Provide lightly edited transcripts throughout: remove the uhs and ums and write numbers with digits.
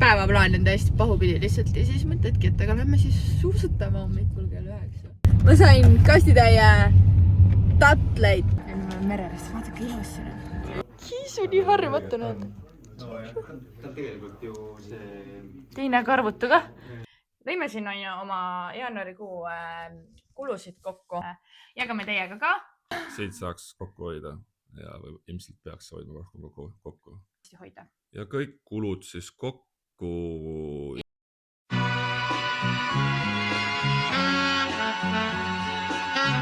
päevaplaan on täiesti pahupidi lihtsalt ja siis mõtledki, et aga lähme siis suusatama hommikul kell 9. Ma sain kastitäie tatleid. Mereres, vaata kui ilus siin on. Kiisu nii harjumatu need. Ta tegelikult ju see... Teine karvutu ka. Lõime siin on ju oma jaanuarikuu kulusid kokku. Jagame teiega ka. Siit saaks kokku hoida ja ilmselt peaks hoidma kokku. Hoida. Ja kõik kulud siis kokku.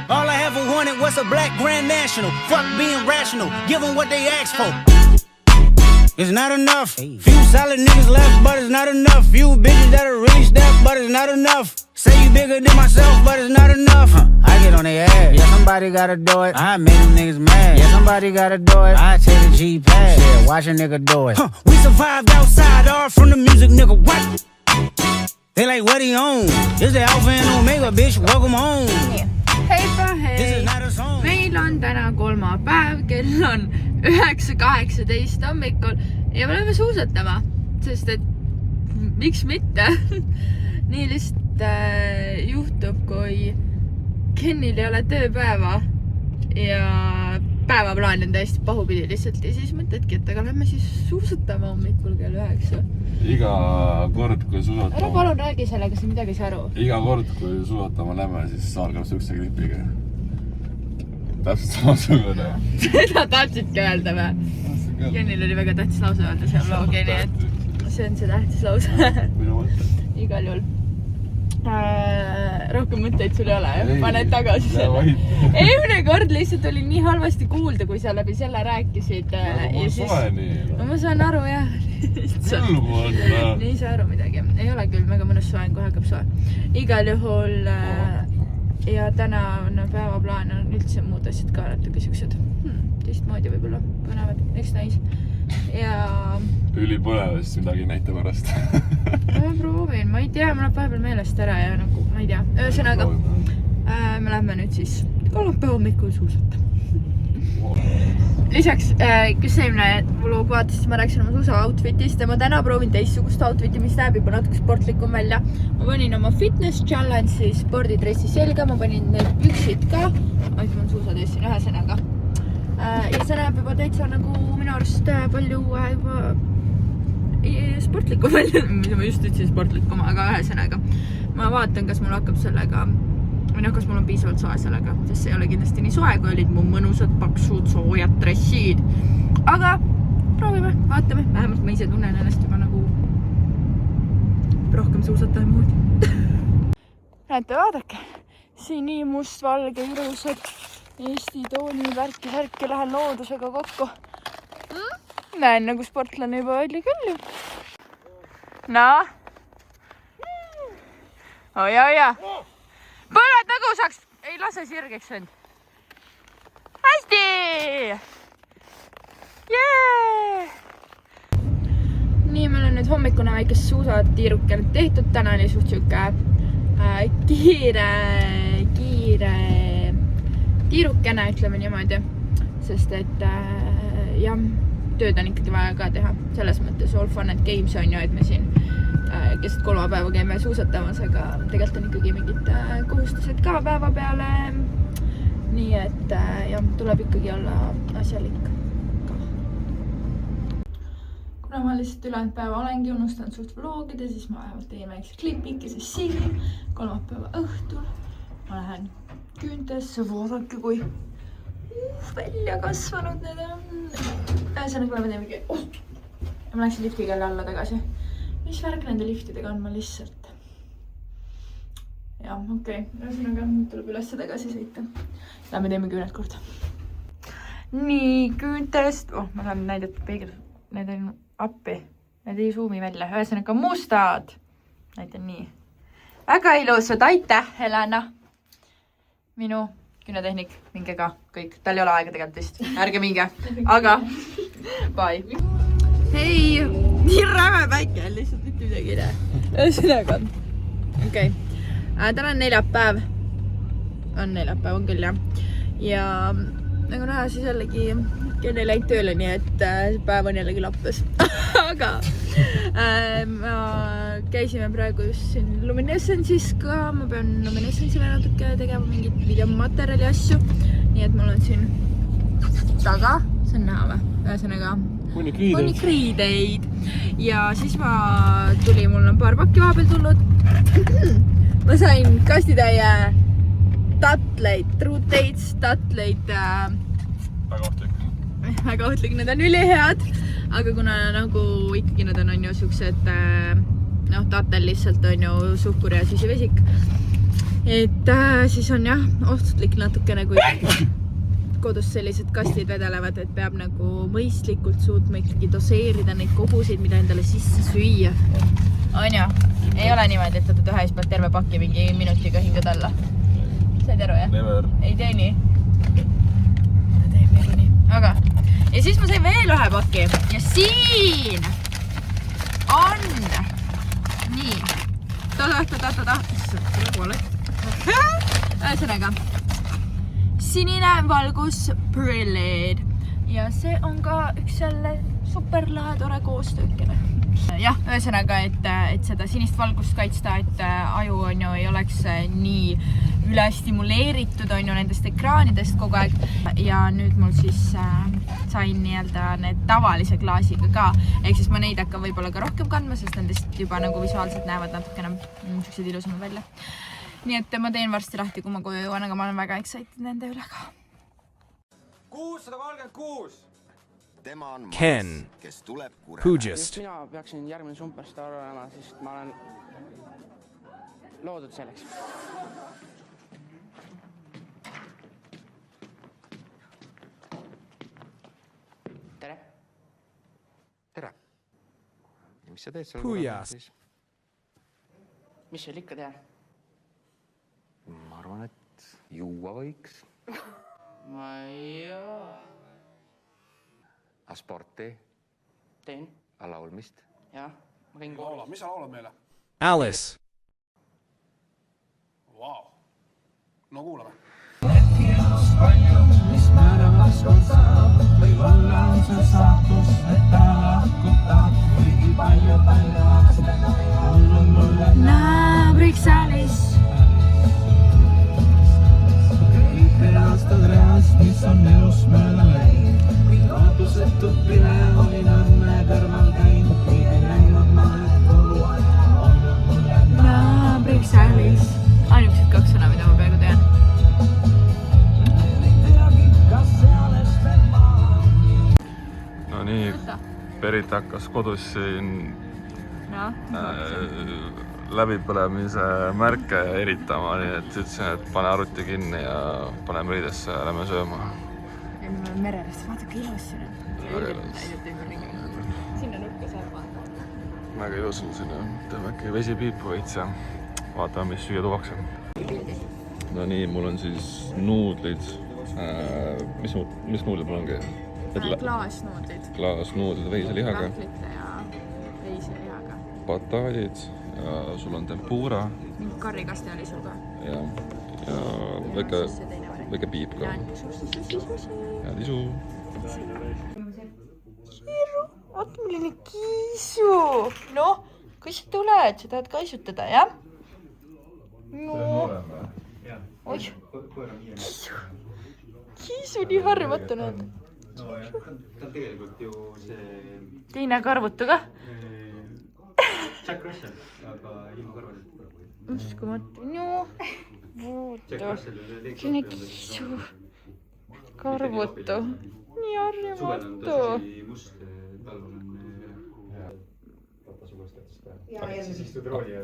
All I ever wanted was a black Grand National. Fuck being rational, give them what they asked for. It's not enough. Few solid niggas left, but it's not enough. Few bitches that are really stepped, but it's not enough. Say you bigger than myself, but it's not enough. I get on their ass. Yeah, somebody gotta do it. I made them niggas mad. Yeah, somebody gotta do it. I take the G-Pad. Yeah, watch a nigga do it. We survived outside, all from the music, nigga. What? They like, what he on? This the Alpha and Omega, bitch. Welcome home. Heipa hei! Meil on täna kolmapäev, kell on 9:18 hommikul ja me oleme suusatama, sest et miks mitte? Nii lihtsalt juhtub, kui Kennil ei ole tööpäeva ja päevaplaan on täiesti pahupidi lihtsalt ja siis mõtledki, et aga lähme siis suusatama hommikul kell 9. Iga kord, kui suusatama... Ära palun räägi sellega, sa midagi ei saa aru. Iga kord, kui suusatama lähme, siis algab sükse klipiga. Täpselt samasugune. Seda tahtsidki öelda või? Kennil oli väga tähtis lause öelda seal loogi, nii et see on see tähtis lause. Minu mõte. Igal juhul. Rohkem mõtteid sul ei ole, paned tagasi selle. Eelmine kord lihtsalt oli nii halvasti kuulda, kui sa läbi selle rääkisid. Mul soe nii. No ma saan aru, jah. Külm on. Nii ei saa aru midagi. Ei ole küll, väga mõnus soe, kohe hakkab soe. Igal juhul ja tänane päevaplaan on üldse muud asjad ka natuke siuksed. Teistmoodi võib-olla põnevad, eks näis. Ja... Ülipõnev, siis midagi ei näita pärast. Ma proovin, ma ei tea, ma läheb vahepeal meelest ära ja nagu, ma ei tea. Ühesõnaga, me lähme nüüd siis kolmapäeva hommikul suusatama. Lisaks, kes eelmine vlog vaatas, siis ma rääksin oma suusa outfitist ja ma täna proovin teistsugust outfiti, mis näeb juba natuke sportlikum välja. Ma panin oma fitness challenge'i spordidressi selga, ma panin need püksid ka. Ma suusades siin ühesõnaga. Ja see näeb juba täitsa nagu minu arust palju juba sportlikum välja, mida ma just ütlesin sportlikum, aga ühesõnaga. Ma vaatan, kas mul hakkab sellega või kas mul on piisavalt soe sellega, sest see ei ole kindlasti nii soe, kui olid mu mõnusad, paksud, soojad dressid. Aga proovime, vaatame, vähemalt ma ise tunnen ennast juba nagu rohkem suusataja moodi. Näete, vaadake, siin nii mustvalge, ilusad Eesti tooni värki lähen loodusega kokku. Näen nagu sportlane juba välja küll ju. No? Oja. Põled nagu saaks, ei lase sirgeks end. Hästi! Jee! Nii, meil on nüüd hommikune väikest suusatiirukene tehtud. Täna oli suht siuke kiire tiirukene, ütleme niimoodi. Sest et jah, tööd on ikkagi vaja ka teha. Selles mõttes all fun and games on ju, et me siin keset kolmapäeva käime suusatamas, aga tegelikult on ikkagi mingid kohustused ka päeva peale. Nii et jah, tuleb ikkagi olla asjalik ka. Kuna ma lihtsalt ülejäänud päeva olengi unustanud suht vlogida, siis ma vähemalt tegin väikse klipikese siin kolmapäeva õhtul. Ma lähen küüntesse, vaadake kui välja kasvanud need on. Ühesõnaga me teemegi. Ma läksin liftiga alla tagasi. Mis värk nende liftidega on ma lihtsalt? Jah, okei. Ühesõnaga tuleb üles tagasi sõita. Lähme teeme küüned korda. Nii, küüntest. Ma saan näidata peegel. Need on appi. Need ei suumi välja. Ühesõnaga mustad. Näitan nii. Väga ilusad. Aitäh, Helena. Minu küünetehnik. Minge ka kõik. Tal ei ole aega tegelikult vist. Ärge minge. Aga bye. Hei, nii räme päike on lihtsalt mitte midagi ei näe. Ühesõnaga. Okei. Täna on neljapäev. On küll, jah. Ja nagu näha, siis jällegi Ken ei läinud tööle, nii et päev on jällegi lappes. Aga ma käisime praegu just siin Luminescence'is ka, ma pean Luminescence'ile natuke tegema mingit videomaterjali asju, nii et mul on siin taga, see on näha või? Ühesõnaga hunnik riideid ja siis mul on paar pakki vahepeal tulnud. Ma sain kastitäie tatleid, True Dates tatleid. Väga ohtlik, need on ülihead, aga kuna nagu ikkagi nad on ju siuksed, tatel lihtsalt on ju suhkur ja süsivesik, et siis on jah, ohtlik natukene, kui kodus sellised kastid vedelevad, et peab nagu mõistlikult suutma ikkagi doseerida neid koguseid, mida endale sisse süüa. On ju? Ei ole niimoodi, et võtad ühe ees pealt terve pakki mingi minutiga hingad alla. Said aru, jah? Never. Ei tee nii. Ta teeb nagu nii. Aga. Ja siis ma sain veel ühe pakki. Ja siin on nii. Ühesõnaga. Sinine valgusprillid. Ja see on ka üks jälle superlahe tore koostöökene. Jah, ühesõnaga, et seda sinist valgust kaitsta, et aju on ju ei oleks nii üle stimuleeritud on ju nendest ekraanidest kogu aeg. Ja nüüd mul siis sain nii-öelda need tavalise klaasiga ka. Ehk siis ma neid hakkan võib-olla ka rohkem kandma, sest nendest juba nagu visuaalselt näevad natukene sellised ilusamad välja. Nii et ma teen varsti lahti, kui ma koju jõuan, aga ma olen väga excited nende üle ka. 636! Ken, who just? Mina peaksin järgmine superstar olema, sest ma olen loodud selleks. Tere! Tere! Ja mis sa teed seal? Pujas. Mis sul ikka teha? Ma arvan, et juua võiks. Ma ei joo. A sporti? Teen. A laulmist? Jah, ma käin koolis. Mis sa laulad meile? Alice. Vau. No kuulame. Naabriks Alice. Kõik aastad reast, mis on elus mööda läinud. Lootusetud pile olin õnne kõrval käinud. Kõige läinud maetud olnud mulle Naabriks Alice. Ainukesed 2 sõna, mida ma peaaegu tean. No nii, Berit hakkas kodus siin läbipõlemise märke eritama, nii et ütlesin, et pane arvuti kinni ja paneme riidesse ja lähme sööma. Ja me oleme merelist, vaata kui ilus siin on. Sinna nurka saab vaata. Väga ilus on siin ja teeme äkki vesipiipu veits ja vaatame, mis süüa tuuakse. No nii, mul on siis nuudlid. Mis nuudlid mul ongi? Klaasnuudlid. Klaasnuudlid veiselihaga. Kahvlite ja veiselihaga. Bataadid ja sul on tempura. Mingi karrikaste oli sul ka. Ja väike piip ka. Ja lisu. Kiiru, vaata milline kiisu. Noh, kui sa tuled, sa tahad kaisutada, jah? No. Oih, kiisu nii harjumatu näed. No ja ta on tegelikult ju see... Teine karvutu ka? Jack Russell, aga ilma karvadeta. Uskumatu, no. Vaata, selline kiisu. Karvutu. Nii harjumatu. Suvel on tõsi must, talvel on...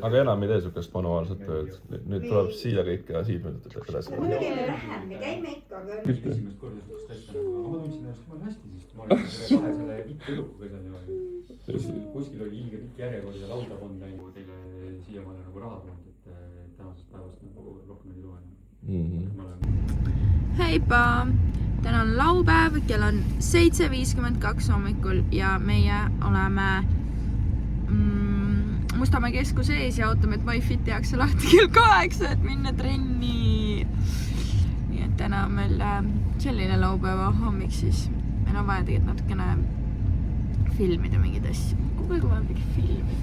Aga enam ei tee sukest manuaalset tööd. Nüüd tuleb siia kõik ja siit nüüd edasi. Muidugi lähen, me käime ikka, aga... Esimest korda just täitsa nagu, aga ma tundsin ennast jumala hästi, sest ma olin selle pikk elukuga seal niimoodi. Kuskil oli ilge pikk järjekord ja lauda polnud läinud teile siiamaale nagu raha tulnud, et tänasest päevast nagu rohkem ei tule. Heipa! Täna on laupäev, kell on 7:52 hommikul ja meie oleme Mustamäe keskuse ees ja ootame, et MyFit tehakse lahti kell 8, et minna trenni. Nii et täna on meil selline laupäeva hommik siis. Meil on vaja tegelikult natukene filmida mingid asju. Kogu aeg vaja mingi filmi.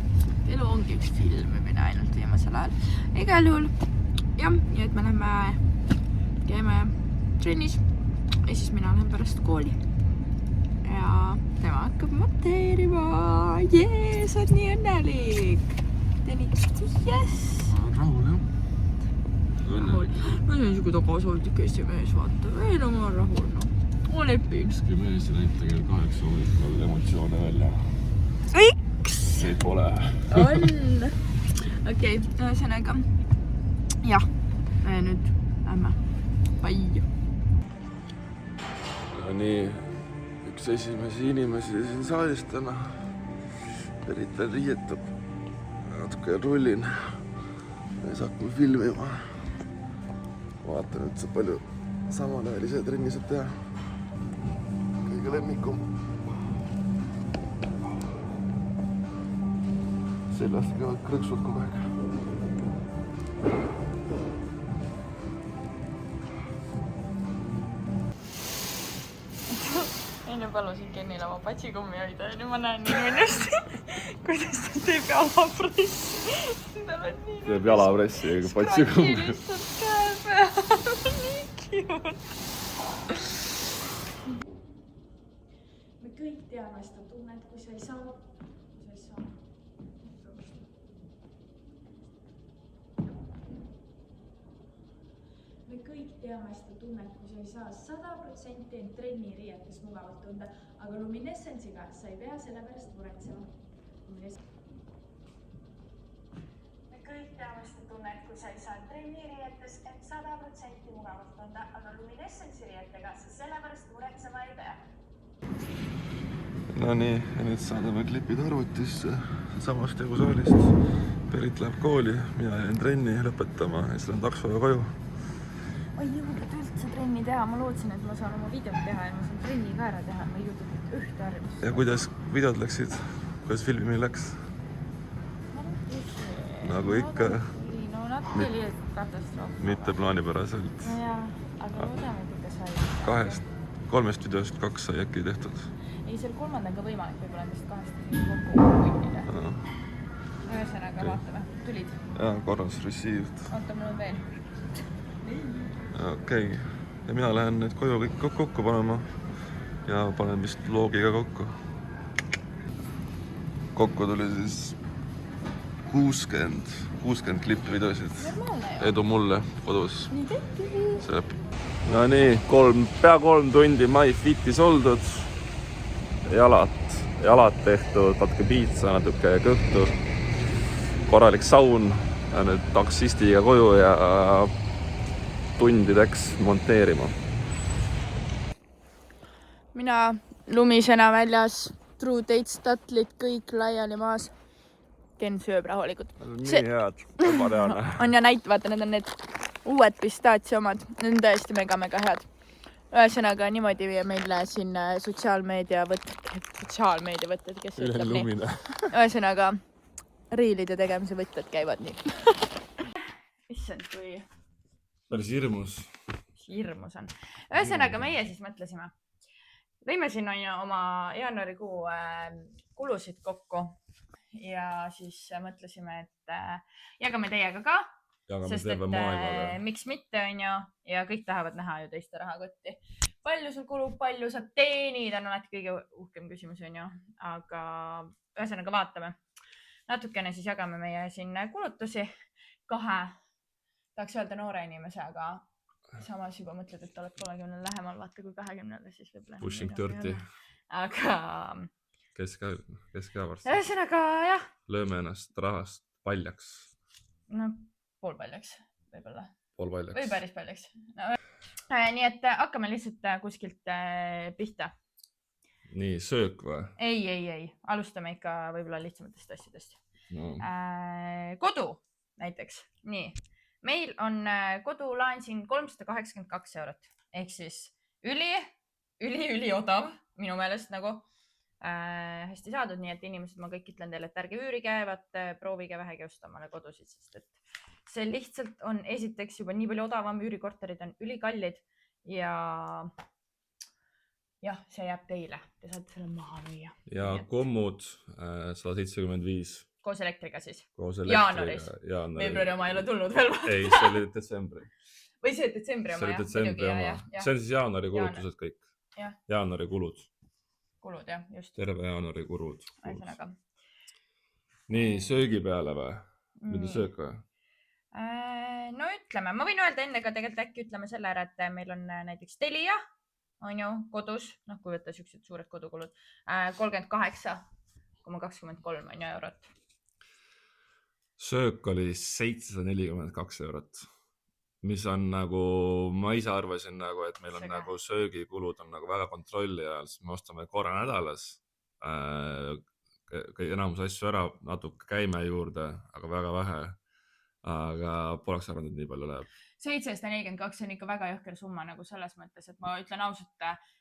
Elu ongi mingi üks filmimine ainult viimasel ajal. Igal juhul, jah, nii et me läheme, käime trennis ja siis mina lähen pärast kooli. Ja tema hakkab monteerima. Jee, sa oled nii õnnelik. Yes! Rahul, jah. Rahul. No see on siuke tagasooldik Eesti mees, vaata. Veel oma rahul, no. Ma lepin. Ükski mees ei näita kell 8 hommikul emotsioone välja. Miks? Neid pole. On. Okei, ühesõnaga. Jah, me nüüd lähme. Bye. No nii, üks esimesi inimesi siin saalis täna. Eritel riietab. Natuke rullin. Ja siis hakkame filmima. Vaatan, et see palju samalõelise trenni saab teha. Kõige lemmikum. Seljast käivad krõksud kogu aeg. Enne palusin Kennile oma patsikummi hoida ja nüüd ma näen nii mõnust, kuidas ta teeb jalapressi. Teeb jalapressi ja patsikummi. Lihtsalt käe peal. Nii cute. Me kõik teame seda tunnet, kui sa ei saa. Me kõik teame seda tunnet, kui sa ei saa 100% end trenni riietes mugavalt tunda, aga Luminescence'iga sa ei pea selle pärast muretsema. Me kõik teame seda tunnet, kui sa ei saa trenni riietes end 100% mugavalt tunda, aga Luminescence'i riietega sa selle pärast muretsema ei pea. No nii, ja nüüd saadame klipid arvutisse samast jõusaalist. Berit läheb kooli, mina jään trenni lõpetama ja siis lähen taksoga koju. Ma ei jõudnud üldse trenni teha, ma lootsin, et ma saan oma videot teha ja ma saan trenni ka ära teha, ma ei jõudnud ühte harjumust. Ja kuidas videod läksid? Kuidas filmimine läks? Nagu ikka. No natuke oli katastroof. Mitte plaanipäraselt. No jaa, aga loodame, et ikka sai. 3 videost 2 sai äkki tehtud. Ei, seal kolmandaga võimalik võib-olla endast 2 kokku punnida. Ühesõnaga, vaatame. Tulid? Jaa, korras, received. Oota, mul on veel. Okei. Ja mina lähen nüüd koju kõik kokku panema ja panen vist vlogiga kokku. Kokku tuli siis 60 klippvideosid. Edu mulle kodus. No nii, pea 3 tundi MyFitis oldud. Jalad tehtud, natuke piitsa, natuke kõhtu. Korralik saun ja nüüd taksistiga koju ja tundideks monteerima. Mina lumisena väljas, True Dates, tatlid kõik laiali maas. Ken sööb rahulikult. Nii head, juba tean. On ja näit, vaata, need on need uued pistaatsi omad. Need on tõesti mega head. Ühesõnaga niimoodi meil siin sotsiaalmeedia võtted, kes ütleb nii. Ühesõnaga riilide tegemise võtted käivad nii. Issand, kui päris hirmus. Hirmus on. Ühesõnaga meie siis mõtlesime. Lõime siin oma jaanuarikuu kulusid kokku ja siis mõtlesime, et jagame teiega ka. Sest et miks mitte on ju ja kõik tahavad näha ju teiste rahakotti. Palju sul kulub, palju sa teenid, on alati kõige uhkem küsimus on ju, aga ühesõnaga vaatame. Natukene siis jagame meie siin kulutusi 2, tahaks öelda noore inimese, aga samas juba mõtled, et oled 30 lähemal, vaata kui 20 siis võib-olla. Pushing 30. Aga Kes ka varsti. Ühesõnaga jah. Lööme ennast rahast paljaks. No poolpaljaks võib-olla. Poolpaljaks. Või päris paljaks. No, nii et hakkame lihtsalt kuskilt pihta. Nii, söök või? Ei. Alustame ikka võib-olla lihtsamatest asjadest. No. Kodu näiteks. Nii. Meil on kodulaen siin 382 €. Ehk siis üli odav minu meelest nagu hästi saadud. Nii et inimesed, ma kõik ütlen teile, et ärge üürige, proovige vähegi osta omale kodusid, sest et see lihtsalt on esiteks juba nii palju odavam, üürikorterid on ülikallid ja see jääb teile. Te saate selle maha müüa. Ja kommud 175 koos elektriga siis. koos Jaanuaris. Veebruari oma ei ole tulnud veel. Ei, see oli detsembri. Või see detsembri oma, see oli detsembri oma. See on siis jaanuari kulutused kõik. Jaanuari kulud. Kulud, jah, just. Terve jaanuari kulud. Ühesõnaga. Nii, söögi peale või? Mida söök või? No ütleme, ma võin öelda enne ka tegelikult äkki ütleme selle ära, et meil on näiteks Telia, on ju, kodus, noh, kui võtta siuksed suured kodukulud, 38,23 on ju eurot. Söök oli 742 eurot, mis on nagu, ma ise arvasin nagu, et meil on nagu söögikulud on nagu väga kontrolli all, sest me ostame korra nädalas enamus asju ära, natuke käime juurde, aga väga vähe. Aga poleks arvanud, et nii palju läheb. 742 on ikka väga jõhker summa nagu selles mõttes, et ma ütlen ausalt,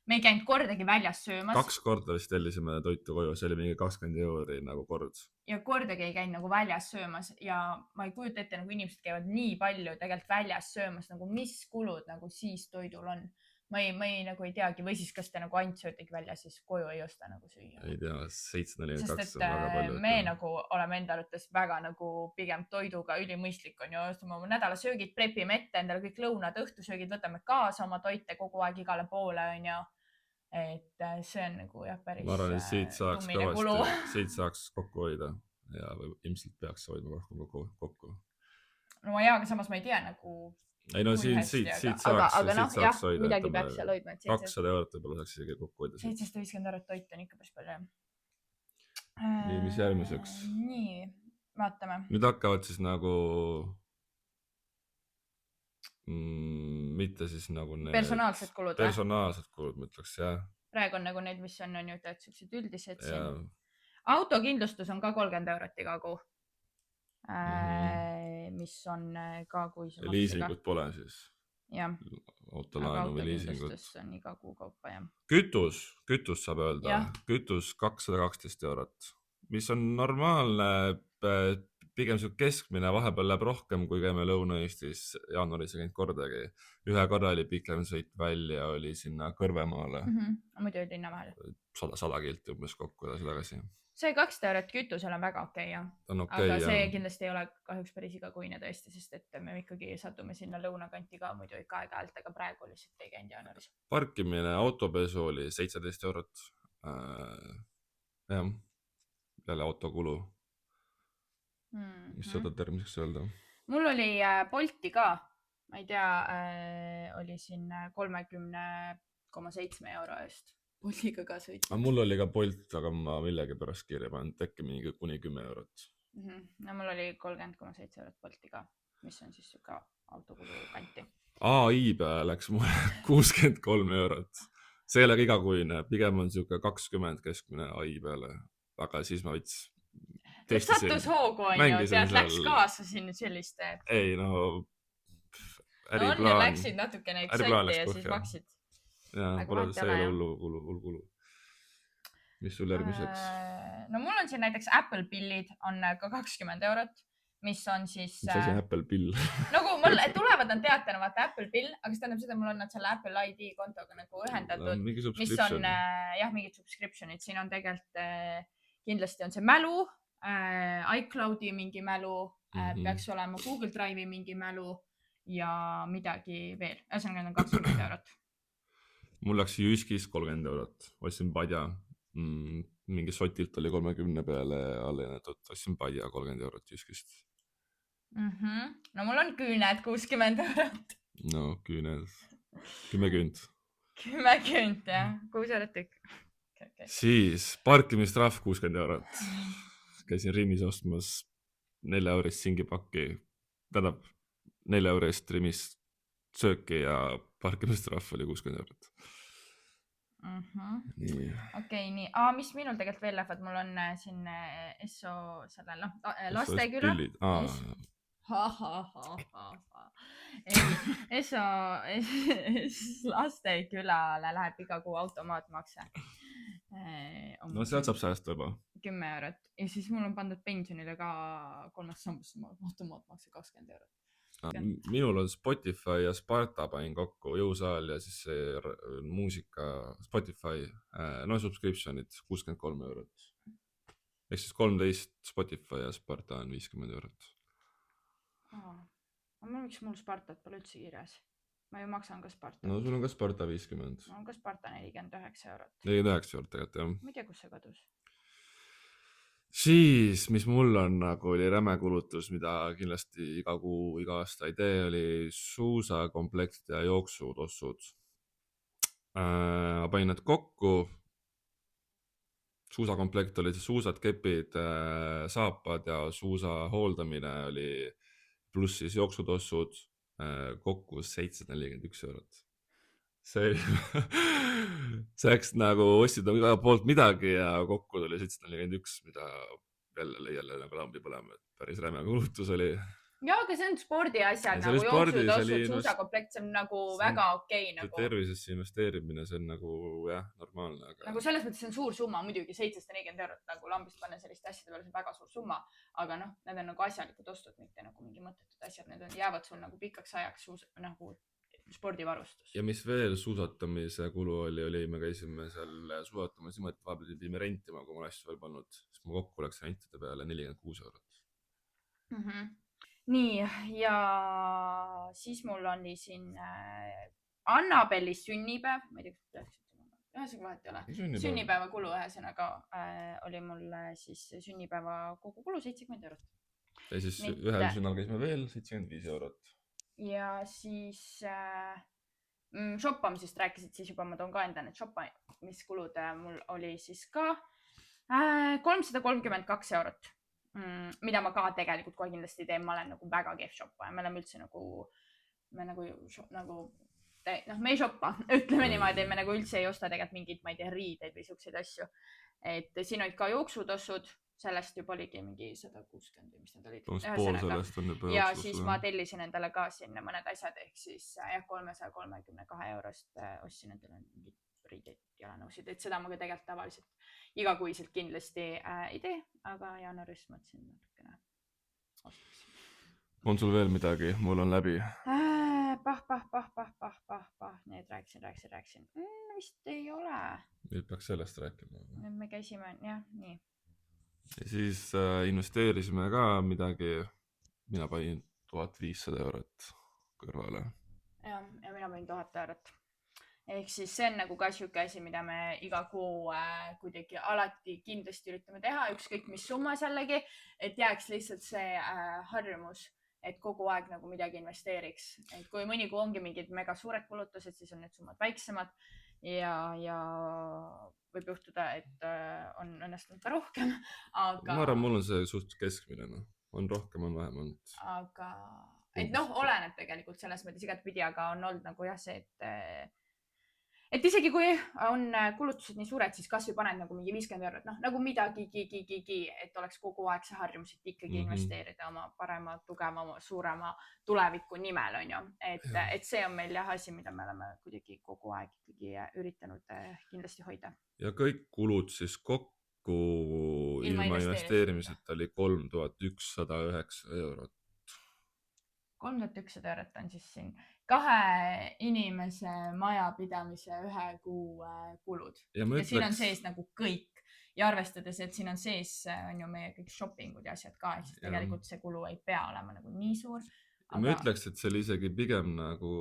me ei käinud kordagi väljas söömas. 2 korda vist tellisime toitu koju, see oli mingi 20 € nagu kord. Ja kordagi ei käinud nagu väljas söömas ja ma ei kujuta ette, nagu inimesed käivad nii palju tegelikult väljas söömas, nagu mis kulud nagu siis toidul on. Ma ei nagu ei teagi, või siis kas te nagu ainult söötegi välja, siis koju ei osta nagu süüa. Ei tea, 742 on väga palju. Me nagu oleme enda arvates väga nagu pigem toiduga ülimõistlik on ju, ostame oma nädalasöögid, prepime ette endale kõik lõunad, õhtusöögid, võtame kaasa oma toite kogu aeg igale poole on ju. Et see on nagu jah päris ma arvan, et siit saaks kokku hoida ja ilmselt peaks hoidma kokku. No jaa, aga samas ma ei tea nagu ei no siit saaks hoida. Midagi peaks seal hoidma. 200 € võib-olla saaks isegi kokku hoida. 750 € toit on ikka päris palju. Nii, mis järgmiseks? Nii, vaatame. Nüüd hakkavad siis nagu mitte siis nagu need personaalsed kulud. Personaalsed kulud, ma ütleks, jah. Praegu on nagu need, mis on ju sellised üldised siin. Autokindlustus on ka 30 € iga kuu. Mis on ka kui see liisingut pole siis. Jah. Autolaenu või liisingut. Autokindlustus on iga kuu kaupa, jah. Kütus saab öelda. Ja. Kütus 212 €, mis on normaalne, pigem see keskmine, vahepeal läheb rohkem, kui käime Lõuna-Eestis jaanuaris ei käinud kordagi. Ühe korra oli pikem sõit välja, oli sinna Kõrvemaale. Muidu oli linna vahel. 100 kilti umbes kokku tagasi. See 200 € kütusel on väga okei, jah. Aga see kindlasti ei ole kahjuks päris igakuine tõesti, sest et me ikkagi satume sinna lõunakanti ka muidu ikka aeg-ajalt, aga praegu lihtsalt ei käinud jaanuaris. Parkimine, autopesu oli 17 €. Jah, jälle autokulu. Mis sa tahad järgmiseks öelda? Mul oli Bolti ka, ma ei tea, oli siin 30,7 € eest. Boltiga ka sõitnud. Mul oli ka Bolt, aga ma millegi pärast kirja panen, äkki mingi kuni 10 €. No mul oli 30,7 € Bolti ka, mis on siis ka autokulu kanti. AI peale läks mulle 63 €. See ei ole igakuine, pigem on siuke 20 keskmine AI peale, aga siis ma võts sattus hoogu on ju, tead, läks kaasa siin nüüd selliste. Ei no, äriplaan. On ja läksid natuke neid sõite ja siis maksid. Jaa, pole see ei ole hullu. Mis sul järgmiseks? No mul on siin näiteks Apple pillid on ka 20 €, mis on siis... Mis asi Apple pill? Nagu mul tulevad nad teatena, vaata Apple pill, aga see tähendab seda, mul on nad selle Apple ID kontoga nagu ühendatud, mis on jah, mingid subscriptionid. Siin on tegelikult kindlasti on see mälu, iCloudi mingi mälu, peaks olema Google Drive'i mingi mälu ja midagi veel. Ühesõnaga on 20 €. Mul läks Jyskis 30 €. Ostsin padja. Mingi sotilt oli 30 peale allenetud. Ostsin padja 30 € Jyskist. No mul on küüned 60 €. No küüned. 10 küünt. 10 küünt, jah. 6 € tükk. Siis parkimistrahv 60 €. Käisin Rimis ostmas 4 € singipakki. Tähendab 4 € Rimis sööki ja parkimistrahv oli 60 €. Okei, nii. Mis minul tegelikult veel lähevad? Mul on siin Esso sellel, Lasteküla. Esso Lastekülale läheb iga kuu automaatmakse. No sealt saab säästa juba. 10 € ja siis mul on pandud pensionile ka 3. sambasse automaatmakse 20 €. Minul on Spotify ja Sparta panin kokku, jõusaal ja siis see muusika Spotify, no subscriptionid 63 €. ehk siis 13 Spotify ja Sparta on 50 eurot. Miks mul Spartat pole üldse kirjas? Ma ju maksan ka Sparta. No sul on ka Sparta 50. Mul on ka Sparta 49 eurot. 49 eurot tegelikult, jah. Ma ei tea, kus see kadus. Siis, mis mul on nagu oli räme kulutus, mida kindlasti iga kuu, iga aasta ei tee, oli suusakomplekt ja jooksutossud. Ma panin need kokku. Suusakomplekt oli siis suusad, kepid, saapad ja suusa hooldamine oli pluss siis jooksutossud, kokku 741 eurot. See läks nagu ostsid iga poolt midagi ja kokku tuli 741, mida jälle nagu lambi põlema, et päris räme kulutus oli. Ja, aga see on spordi asjad, Ja nagu see oli spordi, see jooksutossud, oli suusakomplekt, see on nagu väga okei. Nagu. Tervisesse investeerimine, see on nagu jah, normaalne. Aga... Nagu selles mõttes see on suur summa, muidugi 740 eurot nagu lambist panna selliste asjade peale, see on väga suur summa, aga noh, need on nagu asjalikud ostud, mitte nagu mingi mõttetud asjad, need on, jäävad sul nagu pikaks ajaks nagu spordivarustus. Ja mis veel suusatamise kulu oli, me käisime seal suusatamas niimoodi, et vahepeal pidime rentima, kui mul asju veel pannud, siis ma kokku läks rentide peale 46 eurot. Nii, ja siis mul oli siin Annabeli sünnipäev, ma ei tea, kas ühesõnaga vahet ei ole. Sünnipäeva kulu ühesõnaga oli mul siis sünnipäeva kogu kulu 70 eurot. Ja siis ühel sünnal käisime veel 75 eurot. Ja siis shoppamisest rääkisid, siis juba ma toon ka enda need shoppamiskulud mul oli siis ka 332 eurot. Mida ma ka tegelikult kohe kindlasti teen, ma olen nagu väga kehv shoppa ja me oleme üldse me ei shoppa, ütleme niimoodi, me nagu üldse ei osta tegelikult mingid, ma ei tea, riideid või siukseid asju. Et siin olid ka jooksutossud, sellest juba oligi mingi 160 või mis need olid. Pool sellest on juba ja siis ma tellisin endale ka sinna mõned asjad, ehk siis 332 eurost ostsin endale mingid riideid jalanõusid, et seda ma ka tegelikult tavaliselt igakuiselt kindlasti ei tee, aga jaanuaris mõtlesin natukene ostaks. On sul veel midagi? Mul on läbi. Need rääkisin. Vist ei ole. Nüüd peaks sellest rääkima. Nüüd me käisime, jah, nii. Ja siis investeerisime ka midagi. Mina panin 1500 eurot kõrvale. Ja mina panin 1000 eurot. Ehk siis see on nagu ka siuke asi, mida me iga kuu kuidagi alati kindlasti üritame teha, ükskõik mis summas jällegi, et jääks lihtsalt see harjumus, et kogu aeg nagu midagi investeeriks. Et kui mõni kuu ongi mingid mega suured kulutused, siis on need summad väiksemad ja võib juhtuda, et on õnnestunud ka rohkem. Aga... Ma arvan, mul on see suht keskmine, on rohkem, on vähemalt. Aga et oleneb tegelikult selles mõttes igatpidi, aga on olnud nagu jah see, et isegi kui on kulutused nii suured, siis kas või paned nagu mingi 50 eurot, nagu midagi, et oleks kogu aeg see harjumus, et ikkagi investeerida oma parema, tugevama, suurema tuleviku nimel, on ju. Et see on meil jah asi, mida me oleme kuidagi kogu aeg ikkagi üritanud kindlasti hoida. Ja kõik kulud siis kokku ilma investeerimiseta oli 3109 eurot. 3100 eurot on siis siin 2 inimese majapidamise 1 kuu kulud. Ja siin on sees nagu kõik. Ja arvestades, et siin on sees on ju meie kõik shoppingud ja asjad ka, siis tegelikult see kulu ei pea olema nagu nii suur. Aga... Ma ütleks, et see oli isegi pigem nagu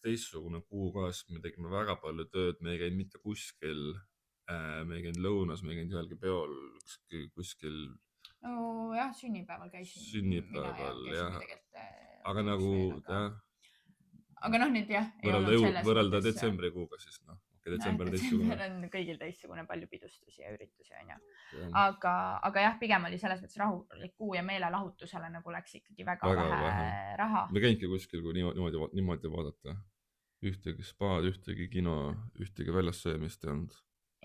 teistsugune kuu ka, sest me tegime väga palju tööd, me ei käinud mitte kuskil, me ei käinud lõunas, me ei käinud ühelgi peol kuskil. No jah, sünnipäeval käisin. Sünnipäeval, jah. Aga nagu, jah. Aga nüüd jah. Võrrelda detsembrikuuga siis, Detsember on kõigil teistsugune palju pidustusi ja üritusi, on ju. Aga jah, pigem oli selles mõttes rahulik kuu ja meelelahutusele nagu läks ikkagi väga vähe raha. Me käingi kuskil, kui niimoodi vaadata. Ühtegi spaad, ühtegi kino, ühtegi väljas söömist ei olnud.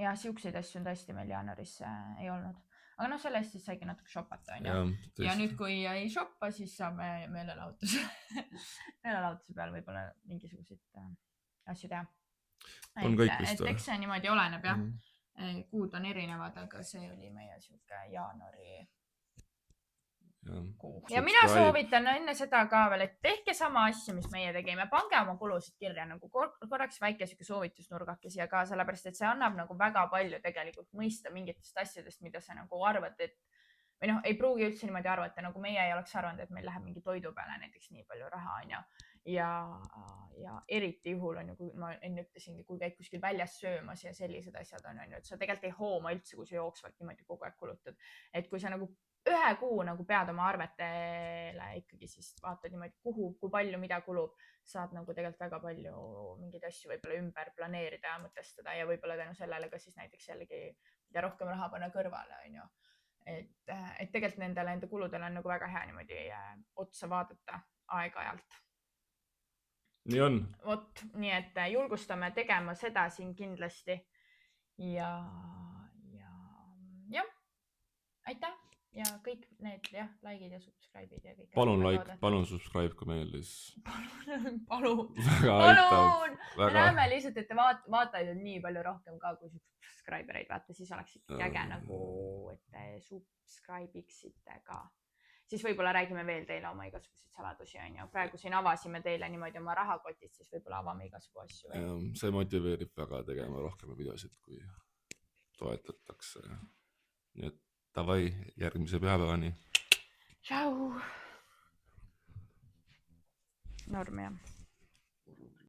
Ja siukseid asju on tõesti meil jaanuaris ei olnud. Aga sellest siis saigi natuke shoppata, on ju. Ja nüüd, kui ei shoppa, siis saame meelelahutuse peal võib-olla mingisuguseid asju teha. On kõik vist või? Eks see niimoodi oleneb, jah. Kuud on erinevad, aga see oli meie siuke jaanuari Ja mina soovitan enne seda ka veel, et tehke sama asja, mis meie tegime. Pange oma kulusid kirja nagu korraks väike siuke soovitusnurgake siia ka, sellepärast, et see annab nagu väga palju tegelikult mõista mingitest asjadest, mida sa nagu arvad, et või ei pruugi üldse niimoodi arvata, nagu meie ei oleks arvanud, et meil läheb mingi toidu peale näiteks nii palju raha, on ju. Ja eriti juhul on ju, kui ma enne ütlesingi, kui käid kuskil väljas söömas ja sellised asjad on ju, et sa tegelikult ei hooma üldse, kui sa jooksvalt niimoodi kogu aeg kulutad. Et kui sa nagu 1 kuu nagu pead oma arvetele ikkagi siis vaatad niimoodi, kui palju mida kulub, saad nagu tegelikult väga palju mingeid asju võib-olla ümber planeerida ja mõtestada ja võib-olla tänu sellele ka siis näiteks jällegi mida rohkem raha panna kõrvale, on ju. Et tegelikult enda kuludele on nagu väga hea niimoodi otsa vaadata aeg-ajalt. Nii on. Vot, nii et julgustame tegema seda siin kindlasti ja aitäh ja kõik need likeid ja subscribe'id ja kõik. Palun like, palun subscribe, kui meeldis. Palun. Väga aitab. Me näeme lihtsalt, et te vaatajaid on nii palju rohkem ka kui subscribereid. Vaata, siis oleks ikkagi äge nagu, et te subscribe'iksite ka. Siis võib-olla räägime veel teile oma igasuguseid saladusi, on ju. Praegu siin avasime teile niimoodi oma rahakotid, siis võib-olla avame igasugu asju. See motiveerib väga tegema rohkem videosid, kui toetatakse. Nii et davai, järgmise pühapäevani. Tšau. Norm, jah.